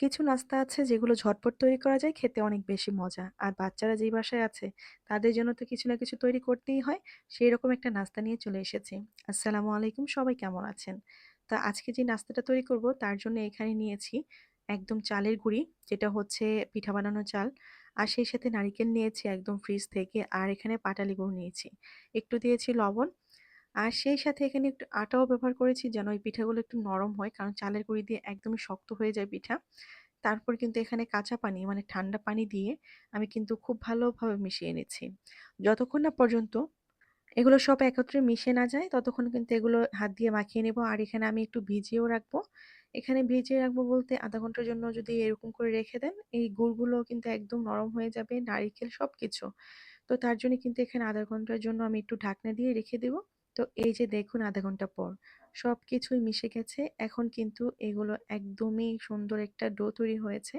কিছু নাস্তা আছে যেগুলো ঝটপট তৈরি করা যায়, খেতে অনেক বেশি মজা। আর বাচ্চারা যেই বাসায় আছে তাদের জন্য তো কিছু না কিছু তৈরি করতেই হয়। সেইরকম একটা নাস্তা নিয়ে চলে এসেছি। আসসালামু আলাইকুম, সবাই কেমন আছেন? তো আজকে যে নাস্তাটা তৈরি করব তার জন্য এখানে নিয়েছি একদম চালের গুঁড়ি, যেটা হচ্ছে পিঠা বানানোর চাল। আর সেই সাথে নারিকেল নিয়েছি একদম ফ্রিজ থেকে, আর এখানে পাটালি গুড় নিয়েছি। একটু দিয়েছি লবণ। আর সেই সাথে এখানে একটু আটাও ব্যবহার করেছি যেন এই পিঠাগুলো একটু নরম হয়, কারণ চালের গুঁড়ি দিয়ে একদমই শক্ত হয়ে যায় পিঠা। তারপর কিন্তু এখানে কাঁচা পানি মানে ঠান্ডা পানি দিয়ে আমি কিন্তু খুব ভালোভাবে মিশিয়ে নিচ্ছি। যতক্ষণ না পর্যন্ত এগুলো সব একত্রে মিশে না যায় ততক্ষণ কিন্তু এগুলো হাত দিয়ে মাখিয়ে নেব। আর এখানে আমি একটু ভিজিয়েও রাখবো। এখানে ভিজিয়ে রাখবো বলতে ০.৫ ঘন্টার জন্য যদি এরকম করে রেখে দেন, এই গুড়গুলো কিন্তু একদম নরম হয়ে যাবে, নারিকেল সবকিছু। তো তার জন্য কিন্তু এখানে ০.৫ ঘন্টার জন্য আমি একটু ঢাকনা দিয়ে রেখে দেব। তো এই যে দেখুন ০.৫ ঘন্টা পর সবকিছুই মিশে গেছে। এখন কিন্তু এগুলো একদমই সুন্দর একটা ডো তৈরি হয়েছে।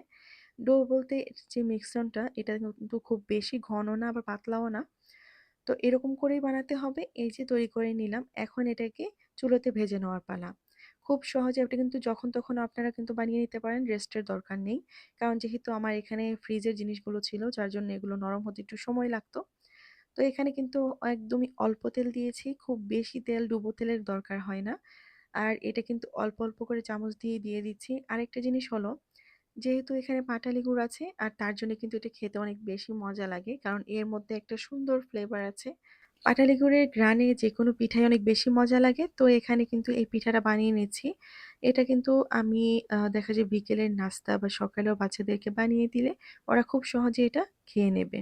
ডো বলতে যে মিশ্রণটা এটা কিন্তু খুব বেশি ঘন না আবার পাতলাও না। তো এরকম করেই বানাতে হবে। এই যে তৈরি করে নিলাম। এখন এটাকে চুলাতে ভেজে নেওয়ার পালা। খুব সহজে এটা কিন্তু যখন তখন আপনারা কিন্তু বানিয়ে নিতে পারেন, রেস্টের দরকার নেই। কারণ যেহেতু আমার এখানে ফ্রিজের জিনিসগুলো ছিল যার জন্য এগুলো নরম হতে একটু সময় লাগতো। তো এখানে কিন্তু একদমই অল্প তেল দিয়েছি। খুব বেশি তেল, ডুবো তেলের দরকার হয় না। আর এটা কিন্তু অল্প, অল্প করে চামচ দিয়ে দিচ্ছি। আরেকটা জিনিস হলো, যেহেতু এখানে পাটালি গুড় আছে আর তার জন্য কিন্তু এটা খেতে অনেক বেশি মজা লাগে। কারণ এর মধ্যে একটা সুন্দর ফ্লেভার আছে। পাটালি গুড়ের ঘ্রাণে যেকোনো পিঠাই অনেক বেশি মজা লাগে। তো এখানে কিন্তু এই পিঠাটা বানিয়ে নিচ্ছি। এটা কিন্তু আমি দেখা যায় বিকেলের নাস্তা বা সকালেও বাচ্চাদেরকে বানিয়ে দিলে ওরা খুব সহজে এটা খেয়ে নেবে।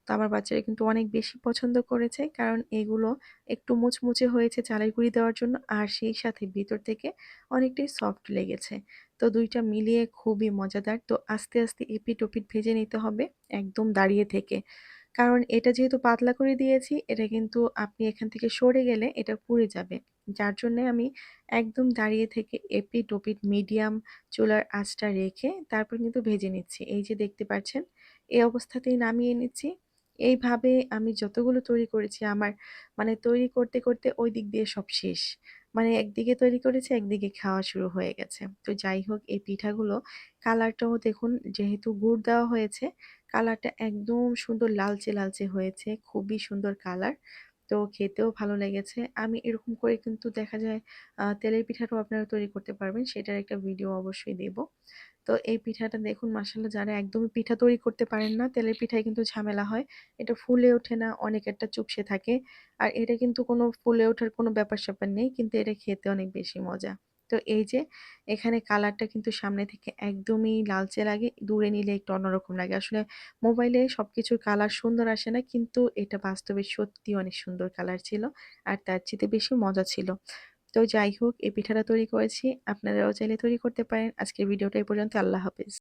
তো আমার বাচ্চারা কিন্তু অনেক বেশি পছন্দ করেছে, কারণ এগুলো একটু মুচমুচে হয়েছে চালের গুঁড়ি দেওয়ার জন্য, আর সেই সাথে ভিতর থেকে অনেকটাই সফট লেগেছে। তো ২ টা মিলিয়ে খুবই মজাদার। তো আস্তে, আস্তে এপিঠ-ওপিঠ ভেজে নিতে হবে একদম দাঁড়িয়ে থেকে। কারণ এটা যেহেতু পাতলা করে দিয়েছি, এটা কিন্তু আপনি এখান থেকে সরে গেলে এটা পুড়ে যাবে। যার জন্যে আমি একদম দাঁড়িয়ে থেকে এপিঠ-ওপিঠ মিডিয়াম চুলার আঁচটা রেখে তারপর কিন্তু ভেজে নিচ্ছি। এই যে দেখতে পাচ্ছেন, এই অবস্থাতেই নামিয়ে নিচ্ছি। এইভাবে আমি যতগুলো তৈরি করেছি আমার মানে তৈরি করতে, করতে ওই দিক দিয়ে সব শেষ। মানে একদিকে তৈরি করেছি, একদিকে খাওয়া শুরু হয়ে গেছে। তো যাই হোক, এই পিঠাগুলো কালারটাও দেখুন, যেহেতু গুড় দেওয়া হয়েছে, কালারটা একদম সুন্দর লালচে, লালচে হয়েছে। খুবই সুন্দর কালার। তো খেতেও ভালো লেগেছে। আমি এরকম করে কিন্তু দেখা যায় তেলের পিঠাটাও আপনারা তৈরি করতে পারবেন। সেটার একটা ভিডিও অবশ্যই দেব। তো এই পিঠাটা দেখুন, মাশাআল্লাহ, যারা একদমই পিঠা তৈরি করতে পারেন না, তেলের পিঠায় কিন্তু ঝামেলা হয়। এটা ফুলে ওঠে না, অনেকেরটা চুপসে থাকে। আর এটা কিন্তু কোনো ফুলে ওঠার কোনো ব্যাপার-স্যাপার নেই। কিন্তু এটা খেতে অনেক বেশি মজা। তো এই যে এখানে কালারটা কিন্তু সামনে থেকে একদমই লালচে লাগে, দূরে নিলে একটু অন্যরকম লাগে। আসলে মোবাইলে সবকিছুর কালার সুন্দর আসে না, কিন্তু এটা বাস্তবে সত্যিই অনেক সুন্দর কালার ছিল। আর তার চেয়ে বেশি মজা ছিল। তো যাই হোক, এই পিঠাটা তৈরি করেছি। আপনারাও চাইলে তৈরি করতে পারেন। আজকের ভিডিওটা এই পর্যন্ত। আল্লাহ হাফেজ।